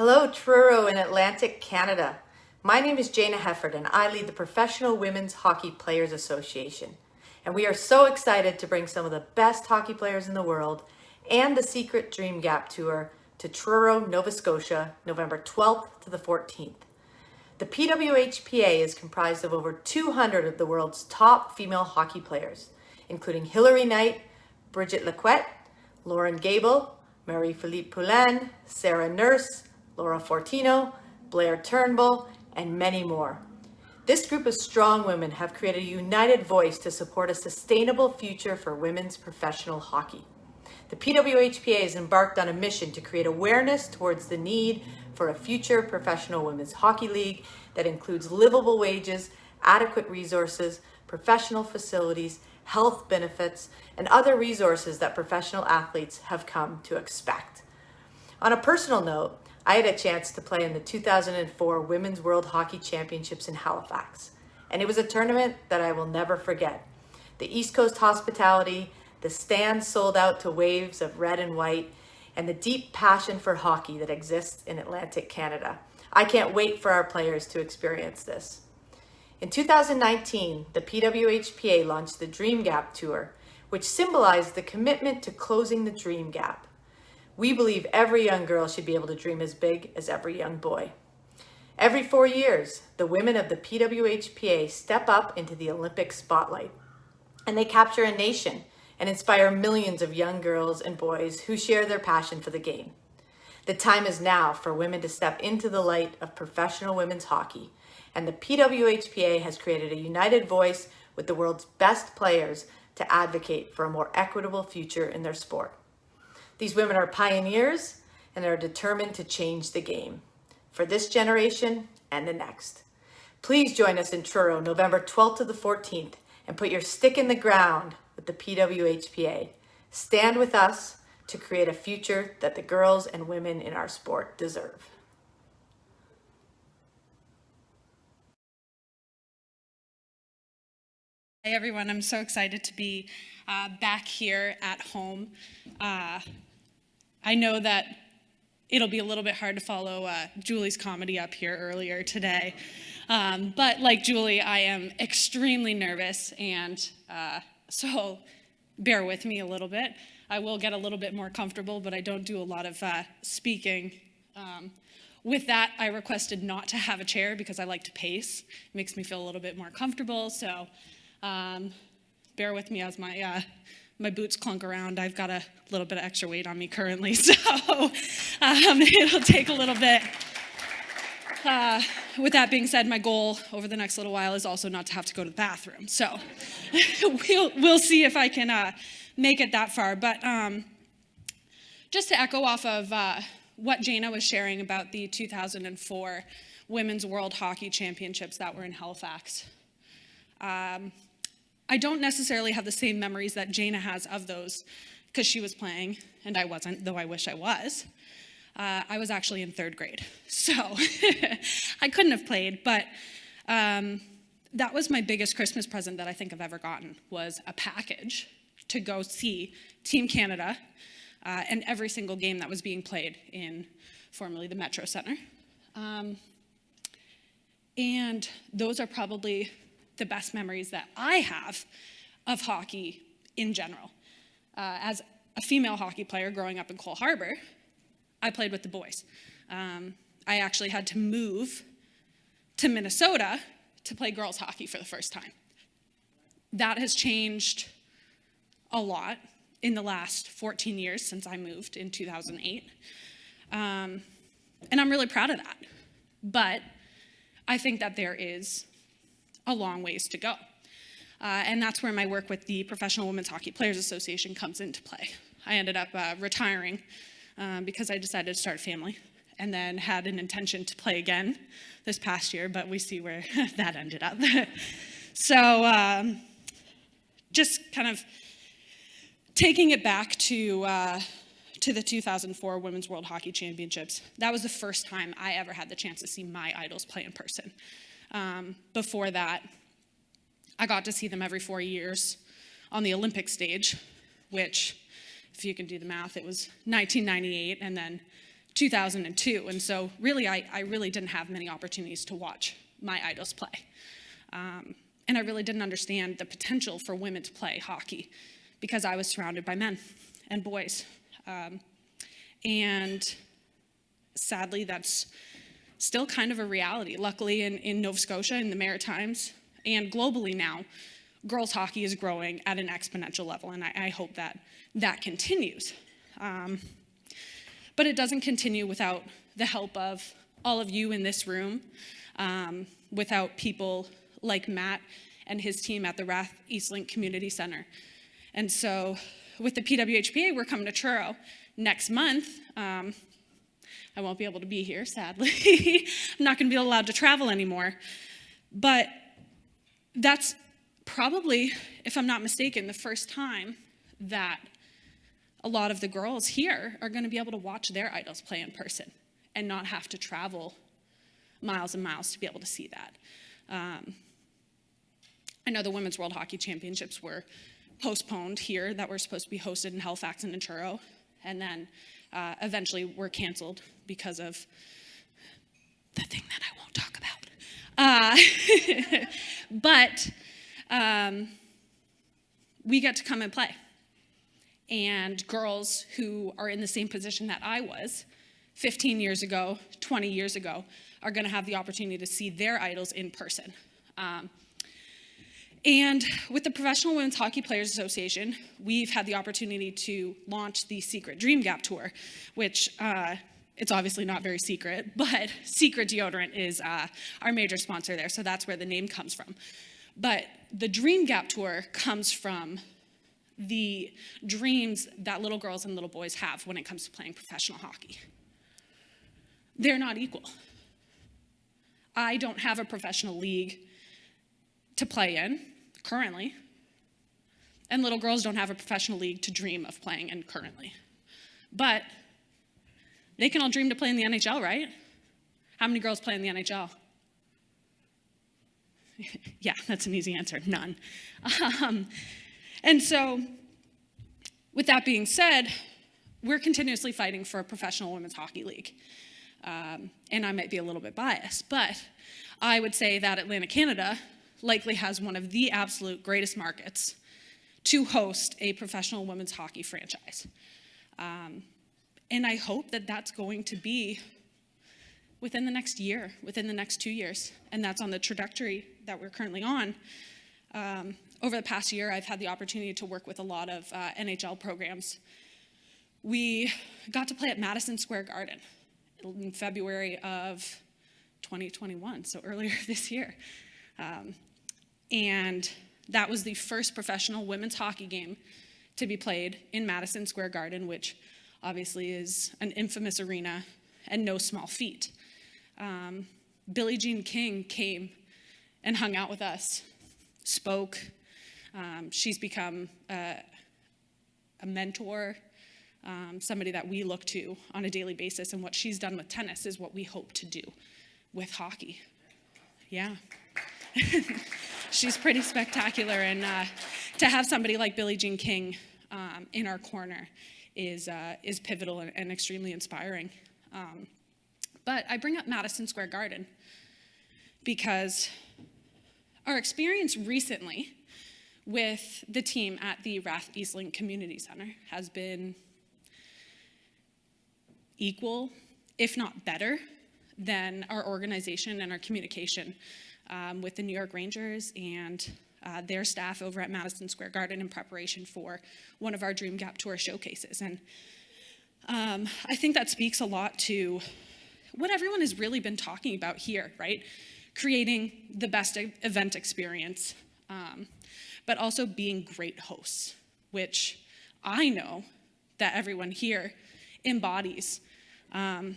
Hello, Truro in Atlantic Canada. My name is Jana Hefford and I lead the Professional Women's Hockey Players Association. And we are so excited to bring some of the best hockey players in the world and the Secret Dream Gap Tour to Truro, Nova Scotia, November 12th to the 14th. The PWHPA is comprised of over 200 of the world's top female hockey players, including Hilary Knight, Brigitte Lequette, Lauren Gable, Marie-Philippe Poulin, Sarah Nurse, Laura Fortino, Blair Turnbull, and many more. This group of strong women have created a united voice to support a sustainable future for women's professional hockey. The PWHPA has embarked on a mission to create awareness towards the need for a future professional women's hockey league that includes livable wages, adequate resources, professional facilities, health benefits, and other resources that professional athletes have come to expect. On a personal note, I had a chance to play in the 2004 Women's World Hockey Championships in Halifax, and it was a tournament that I will never forget. The East Coast hospitality, the stands sold out to waves of red and white, and the deep passion for hockey that exists in Atlantic Canada. I can't wait for our players to experience this. In 2019, the PWHPA launched the Dream Gap Tour, which symbolized the commitment to closing the dream gap. We believe every young girl should be able to dream as big as every young boy. Every 4 years, the women of the PWHPA step up into the Olympic spotlight, and they capture a nation and inspire millions of young girls and boys who share their passion for the game. The time is now for women to step into the light of professional women's hockey, and the PWHPA has created a united voice with the world's best players to advocate for a more equitable future in their sport. These women are pioneers and are determined to change the game for this generation and the next. Please join us in Truro, November 12th to the 14th, and put your stick in the ground with the PWHPA. Stand with us to create a future that the girls and women in our sport deserve. Hey everyone, I'm so excited to be back here at home. I know that it'll be a little bit hard to follow Julie's comedy up here earlier today, but like Julie, I am extremely nervous, and so bear with me a little bit. I will get a little bit more comfortable, but I don't do a lot of speaking. With that, I requested not to have a chair because I like to pace. It makes me feel a little bit more comfortable, so bear with me as my boots clunk around. I've got a little bit of extra weight on me currently, so it'll take a little bit. With that being said, my goal over the next little while is also not to have to go to the bathroom. So we'll see if I can make it that far. But just to echo off of what Jana was sharing about the 2004 Women's World Hockey Championships that were in Halifax. I don't necessarily have the same memories that Jana has of those because she was playing and I wasn't, though I wish I was. I was actually in 3rd grade, so I couldn't have played, but that was my biggest Christmas present that I think I've ever gotten, was a package to go see Team Canada and every single game that was being played in formerly the Metro Center. And those are probably the best memories that I have of hockey in general. As a female hockey player growing up in Cole Harbour, I played with the boys. I actually had to move to Minnesota to play girls hockey for the first time. That has changed a lot in the last 14 years since I moved in 2008. And I'm really proud of that. But I think that there is a long ways to go. And that's where my work with the Professional Women's Hockey Players Association comes into play. I ended up retiring because I decided to start a family, and then had an intention to play again this past year, but we see where that ended up. So just kind of taking it back to the 2004 Women's World Hockey Championships, that was the first time I ever had the chance to see my idols play in person. Before that, I got to see them every 4 years on the Olympic stage, which, if you can do the math, it was 1998 and then 2002. And so really, I really didn't have many opportunities to watch my idols play. And I really didn't understand the potential for women to play hockey because I was surrounded by men and boys. And sadly, that's still kind of a reality. Luckily, in Nova Scotia, in the Maritimes, and globally now, girls hockey is growing at an exponential level, and I hope that that continues. But it doesn't continue without the help of all of you in this room, without people like Matt and his team at the Rath Eastlink Community Center. And so with the PWHPA, we're coming to Truro next month. I won't be able to be here, sadly. I'm not going to be allowed to travel anymore. But that's probably, if I'm not mistaken, the first time that a lot of the girls here are going to be able to watch their idols play in person and not have to travel miles and miles to be able to see that. I know the Women's World Hockey Championships were postponed here that were supposed to be hosted in Halifax and in Truro, and then eventually were canceled because of the thing that I won't talk about. But we get to come and play. And girls who are in the same position that I was 15 years ago, 20 years ago, are going to have the opportunity to see their idols in person. And with the Professional Women's Hockey Players Association, we've had the opportunity to launch the Secret Dream Gap Tour, which it's obviously not very secret, but Secret Deodorant is our major sponsor there, so that's where the name comes from. But the Dream Gap Tour comes from the dreams that little girls and little boys have when it comes to playing professional hockey. They're not equal. I don't have a professional league to play in currently, and little girls don't have a professional league to dream of playing in currently. But they can all dream to play in the NHL, right? How many girls play in the NHL? Yeah, that's an easy answer, none. And so, with that being said, we're continuously fighting for a professional women's hockey league. And I might be a little bit biased, but I would say that Atlantic Canada likely has one of the absolute greatest markets to host a professional women's hockey franchise. And I hope that that's going to be within the next year, within the next 2 years, and that's on the trajectory that we're currently on. Over the past year, I've had the opportunity to work with a lot of NHL programs. We got to play at Madison Square Garden in February of 2021, so earlier this year. And that was the first professional women's hockey game to be played in Madison Square Garden, which obviously is an infamous arena and no small feat. Billie Jean King came and hung out with us, spoke. She's become a mentor, somebody that we look to on a daily basis, and what she's done with tennis is what we hope to do with hockey. Yeah. She's pretty spectacular, and to have somebody like Billie Jean King in our corner is pivotal and extremely inspiring. But I bring up Madison Square Garden because our experience recently with the team at the Rath Eastlink Community Center has been equal, if not better, than our organization and our communication with the New York Rangers and their staff over at Madison Square Garden in preparation for one of our Dream Gap Tour showcases. And I think that speaks a lot to what everyone has really been talking about here, right? Creating the best event experience, but also being great hosts, which I know that everyone here embodies. And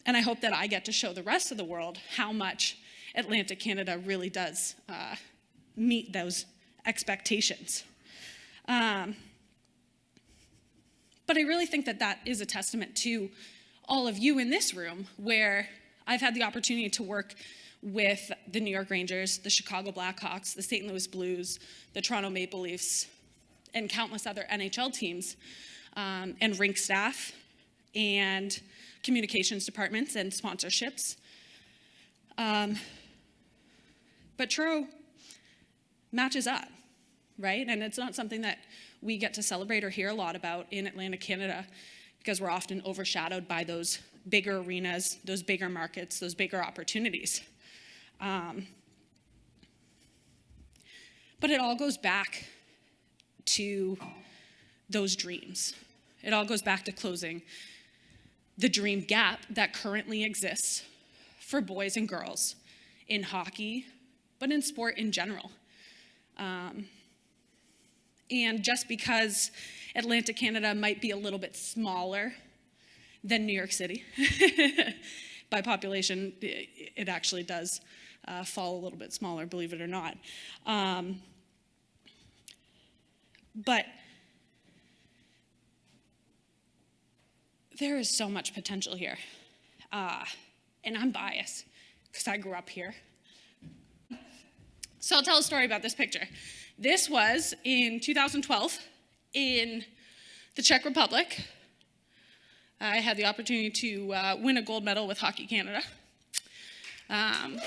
I hope that I get to show the rest of the world how much Atlantic Canada really does meet those expectations. But I really think that that is a testament to all of you in this room, where I've had the opportunity to work with the New York Rangers, the Chicago Blackhawks, the St. Louis Blues, the Toronto Maple Leafs, and countless other NHL teams and rink staff and communications departments and sponsorships. But Truro matches up, right? And it's not something that we get to celebrate or hear a lot about in Atlantic Canada, because we're often overshadowed by those bigger arenas, those bigger markets, those bigger opportunities. But it all goes back to those dreams. It all goes back to closing the dream gap that currently exists for boys and girls in hockey, but in sport in general. And just because Atlantic Canada might be a little bit smaller than New York City, by population, it actually does fall a little bit smaller, believe it or not. But there is so much potential here. And I'm biased because I grew up here. So I'll tell a story about this picture. This was in 2012 in the Czech Republic. I had the opportunity to win a gold medal with Hockey Canada. That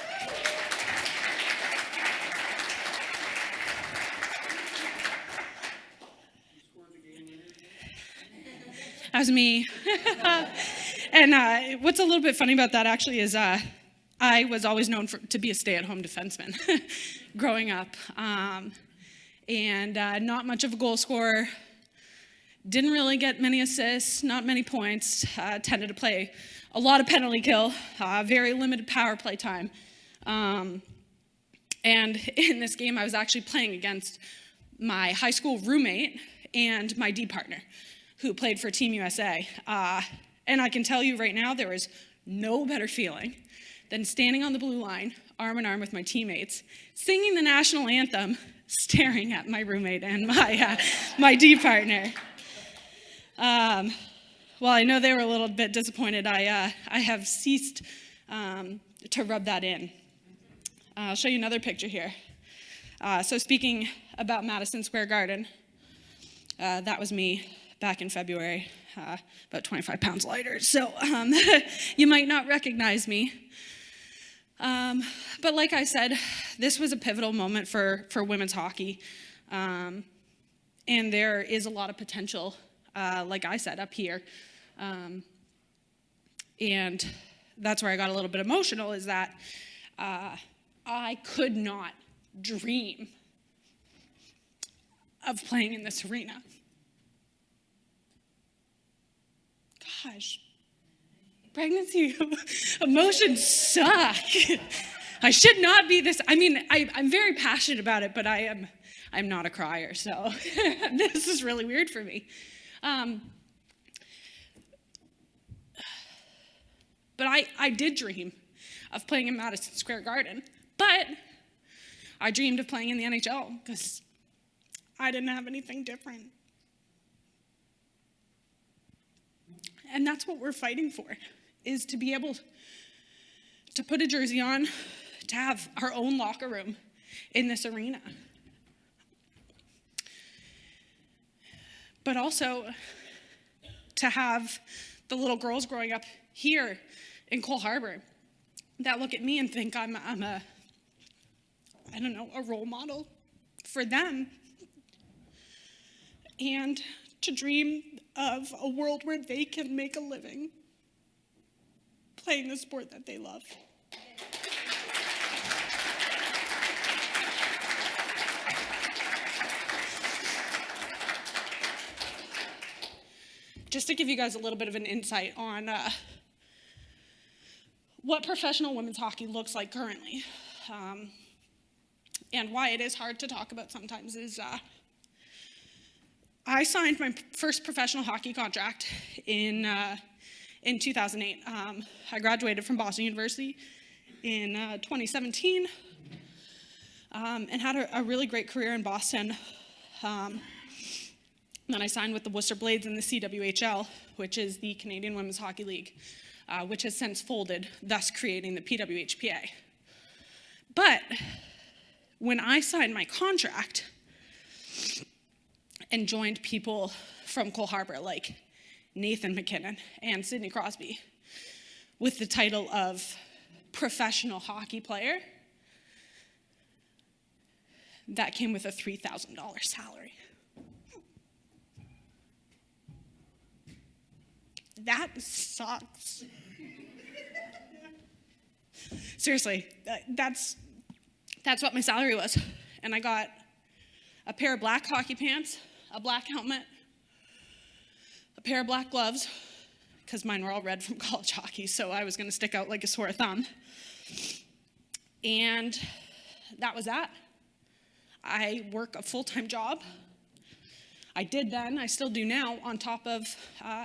was me. And what's a little bit funny about that actually is I was always known to be a stay-at-home defenseman growing up. And not much of a goal scorer. Didn't really get many assists, not many points. Tended to play a lot of penalty kill, very limited power play time. And in this game, I was actually playing against my high school roommate and my D partner, who played for Team USA. And I can tell you right now, there is no better feeling than standing on the blue line, arm in arm with my teammates, singing the national anthem, staring at my roommate and my D partner. Well, I know they were a little bit disappointed. I have ceased to rub that in. I'll show you another picture here. So speaking about Madison Square Garden, that was me back in February, about 25 pounds lighter. So you might not recognize me. But like I said, this was a pivotal moment for women's hockey. And there is a lot of potential, like I said, up here. And that's where I got a little bit emotional, is that I could not dream of playing in this arena. Gosh, pregnancy emotions suck. I should not be this. I mean, I'm very passionate about it, but I'm not a crier, so this is really weird for me. But I did dream of playing in Madison Square Garden, but I dreamed of playing in the NHL because I didn't have anything different. And that's what we're fighting for, is to be able to put a jersey on, to have our own locker room in this arena. But also to have the little girls growing up here in Cole Harbour that look at me and think I'm a role model for them. And to dream of a world where they can make a living playing the sport that they love. Just to give you guys a little bit of an insight on what professional women's hockey looks like currently, and why it is hard to talk about sometimes, is I signed my first professional hockey contract in 2008. I graduated from Boston University in 2017 and had a really great career in Boston. Then I signed with the Worcester Blades in the CWHL, which is the Canadian Women's Hockey League, which has since folded, thus creating the PWHPA. But when I signed my contract and joined people from Cole Harbour like Nathan McKinnon, and Sidney Crosby with the title of professional hockey player that came with a $3,000 salary. That sucks. Seriously, that's what my salary was. And I got a pair of black hockey pants, a black helmet, a pair of black gloves, because mine were all red from college hockey, so I was going to stick out like a sore thumb. And that was that. I work a full-time job. I did then, I still do now, on top of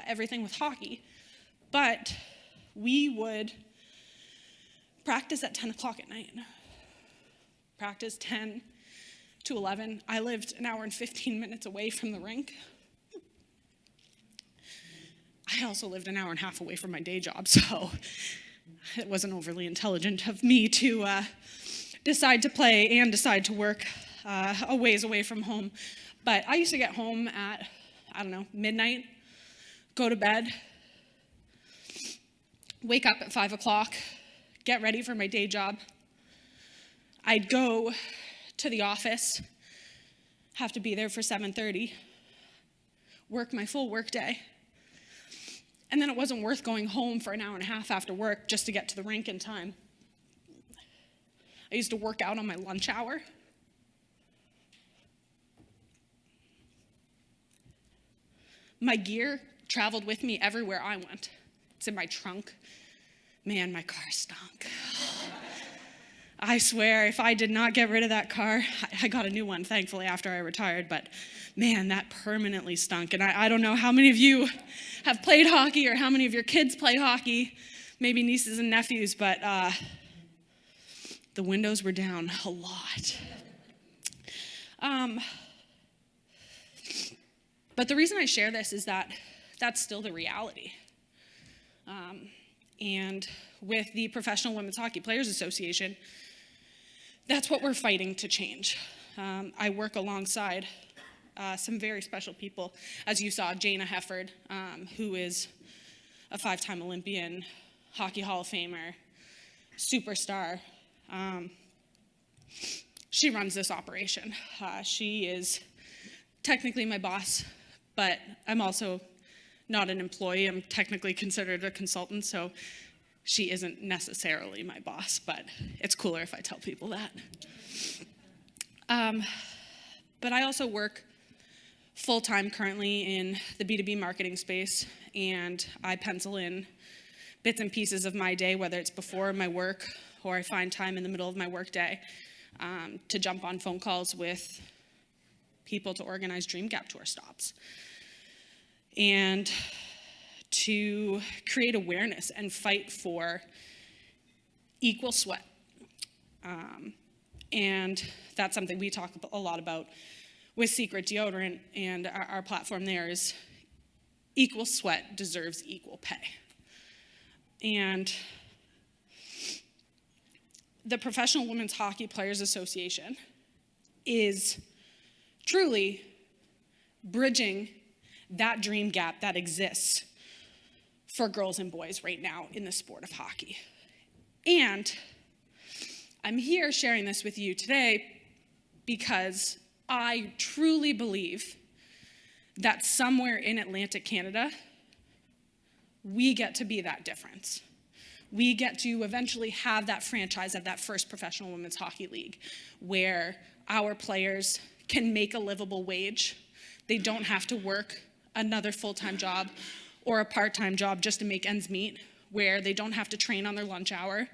everything with hockey. But we would practice at 10 o'clock at night. Practice 10 to 11. I lived an hour and 15 minutes away from the rink. I also lived an hour and a half away from my day job, so it wasn't overly intelligent of me to decide to play and decide to work a ways away from home. But I used to get home at, midnight, go to bed, wake up at 5 o'clock, get ready for my day job. I'd go to the office, have to be there for 7:30, work my full work day. And then it wasn't worth going home for an hour and a half after work just to get to the rink in time. I used to work out on my lunch hour. My gear traveled with me everywhere I went. It's in my trunk. Man, my car stunk. I swear, if I did not get rid of that car, I got a new one, thankfully, after I retired, but man, that permanently stunk. And I don't know how many of you have played hockey or how many of your kids play hockey, maybe nieces and nephews, but the windows were down a lot. But the reason I share this is that that's still the reality. And with the Professional Women's Hockey Players Association, that's what we're fighting to change. I work alongside some very special people. As you saw, Jana Hefford, who is a 5-time Olympian, Hockey Hall of Famer, superstar. She runs this operation. She is technically my boss, but I'm also not an employee. I'm technically considered a consultant, so she isn't necessarily my boss, but it's cooler if I tell people that. But I also work full-time currently in the B2B marketing space, and I pencil in bits and pieces of my day, whether it's before my work or I find time in the middle of my work day to jump on phone calls with people to organize Dream Gap Tour stops and to create awareness and fight for equal sweat. And that's something we talk a lot about with Secret Deodorant, and our platform there is equal sweat deserves equal pay. And the Professional Women's Hockey Players Association is truly bridging that dream gap that exists for girls and boys right now in the sport of hockey. And I'm here sharing this with you today because I truly believe that somewhere in Atlantic Canada, we get to be that difference. We get to eventually have that franchise of that first professional women's hockey league where our players can make a livable wage. They don't have to work another full-time job or a part-time job just to make ends meet, where they don't have to train on their lunch hour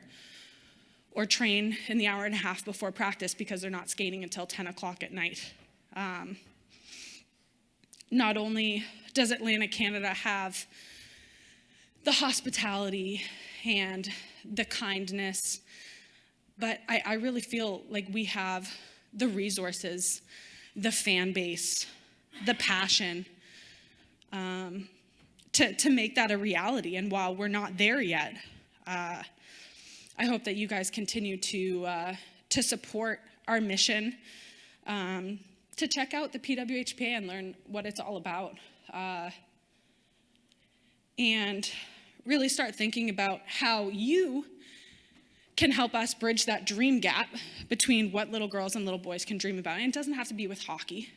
or train in the hour and a half before practice because they're not skating until 10 o'clock at night. Not only does Atlantic Canada have the hospitality and the kindness, but I really feel like we have the resources, the fan base, the passion to make that a reality. And while we're not there yet, I hope that you guys continue to support our mission, to check out the PWHPA and learn what it's all about. and really start thinking about how you can help us bridge that dream gap between what little girls and little boys can dream about. And it doesn't have to be with hockey.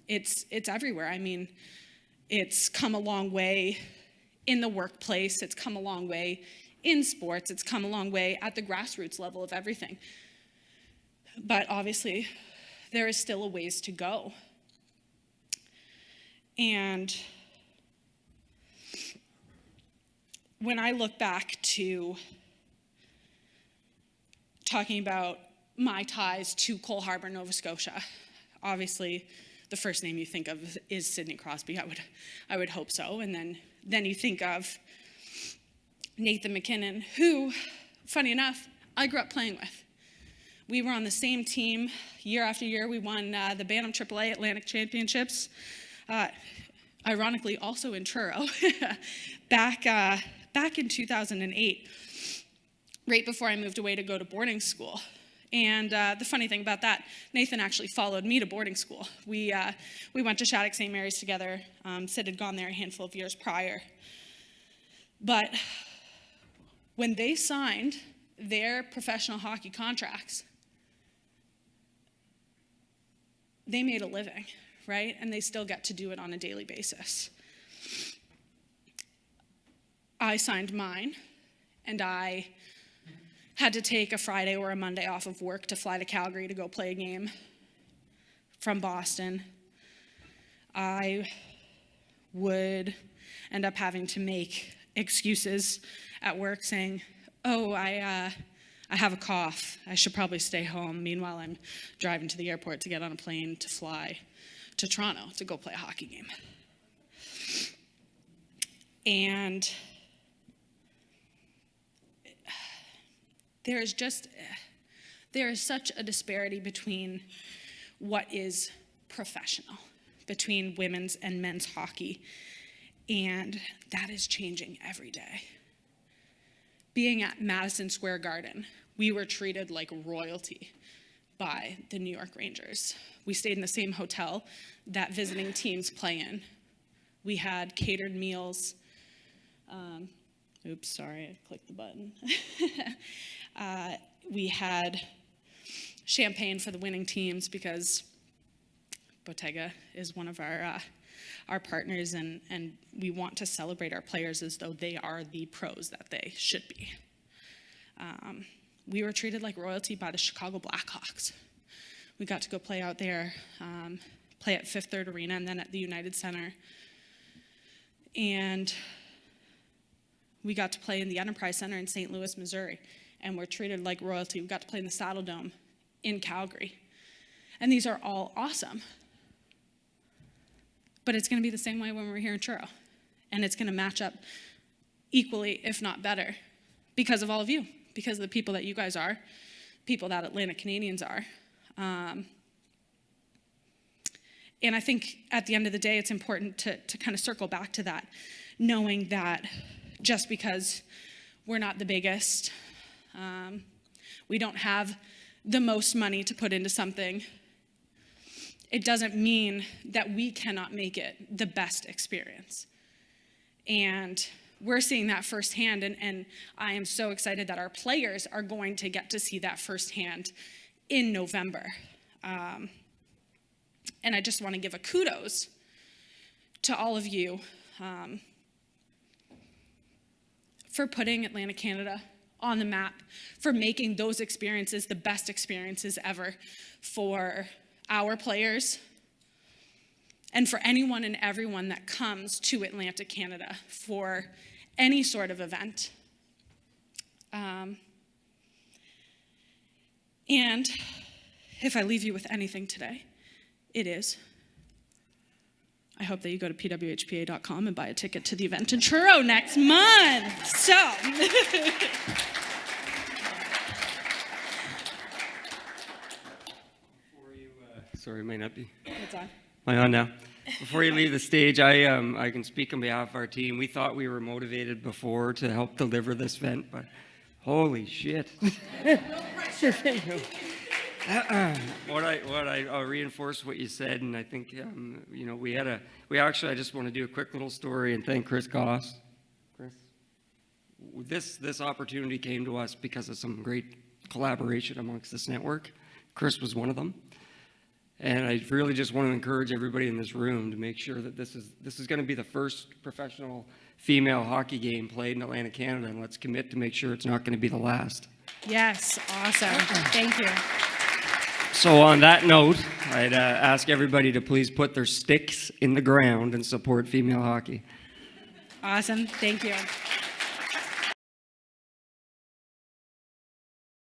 It's everywhere. I mean, it's come a long way in the workplace. It's come a long way in sports. It's come a long way at the grassroots level of everything. But obviously, there is still a ways to go. And when I look back to talking about my ties to Cole Harbour, Nova Scotia, obviously the first name you think of is Sidney Crosby. I would hope so. And then you think of Nathan McKinnon, who, funny enough, I grew up playing with. We were on the same team year after year. We won the Bantam AAA Atlantic Championships, ironically also in Truro, back in 2008, right before I moved away to go to boarding school. And the funny thing about that, Nathan actually followed me to boarding school. We went to Shattuck St. Mary's together. Sid had gone there a handful of years prior. But when they signed their professional hockey contracts, they made a living, right? And they still get to do it on a daily basis. I signed mine, and I had to take a Friday or a Monday off of work to fly to Calgary to go play a game from Boston. I would end up having to make excuses at work saying, oh, I have a cough. I should probably stay home. Meanwhile, I'm driving to the airport to get on a plane to fly to Toronto to go play a hockey game. And there is such a disparity between what is professional, between women's and men's hockey, and that is changing every day. Being at Madison Square Garden, we were treated like royalty by the New York Rangers. We stayed in the same hotel that visiting teams play in. We had catered meals. Oops, sorry, I clicked the button. We had champagne for the winning teams because Bottega is one of our partners, and we want to celebrate our players as though they are the pros that they should be. We were treated like royalty by the Chicago Blackhawks. We got to go play out there, play at Fifth Third Arena and then at the United Center. And we got to play in the Enterprise Center in St. Louis, Missouri, and we're treated like royalty. We got to play in the Saddle Dome in Calgary. And these are all awesome. But it's going to be the same way when we're here in Truro. And it's going to match up equally, if not better, because of all of you, because of the people that you guys are, people that Atlantic Canadians are. And I think at the end of the day, it's important to kind of circle back to that, knowing that just because we're not the biggest, we don't have the most money to put into something, it doesn't mean that we cannot make it the best experience. And we're seeing that firsthand, and I am so excited that our players are going to get to see that firsthand in November. And I just want to give a kudos to all of you for putting Atlantic Canada on the map, for making those experiences the best experiences ever for our players and for anyone and everyone that comes to Atlantic Canada for any sort of event. And if I leave you with anything today, it is, I hope that you go to PWHPA.com and buy a ticket to the event in Truro next month. So, sorry, it might not be. it's on. Am I on now? Before you leave the stage, I can speak on behalf of our team. We thought we were motivated before to help deliver this event, but holy shit. I'll reinforce what you said, and I think you know I just want to do a quick little story and thank Chris Goss. Chris, this opportunity came to us because of some great collaboration amongst this network. Chris was one of them, and I really just want to encourage everybody in this room to make sure that this is going to be the first professional female hockey game played in Atlantic Canada, and let's commit to make sure it's not going to be the last. Yes, awesome. Thank you. So on that note, I'd ask everybody to please put their sticks in the ground and support female hockey. Awesome. Thank you.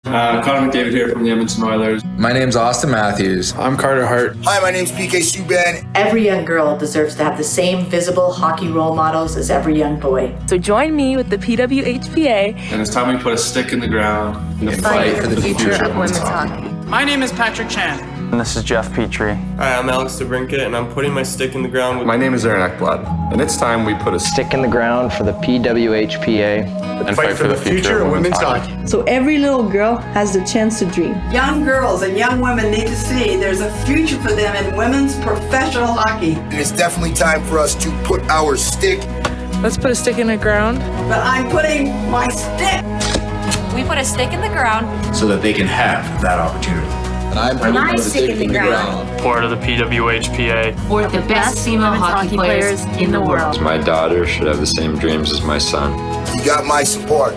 Connor McDavid here from the Edmonton Oilers. My name's Austin Matthews. I'm Carter Hart. Hi, my name's PK Subban. Every young girl deserves to have the same visible hockey role models as every young boy. So join me with the PWHPA. And it's time we put a stick in the ground and Fight for the future of women's hockey. My name is Patrick Chan. And this is Jeff Petrie. Hi, I'm Alex and I'm putting my stick in the ground. My name is Aaron Ekblad, and it's time we put a Stick in the ground for the PWHPA and fight for the future of women's hockey. So every little girl has the chance to dream. Young girls and young women need to see there's a future for them in women's professional hockey. And it's definitely time for us to put our stick. Let's put a stick in the ground. But I'm putting my stick. We put a stick in the ground So that they can have that opportunity. And I'm putting my stick in the ground. Part of the PWHPA. for the best female hockey players in the world. My daughter should have the same dreams as my son. You got my support.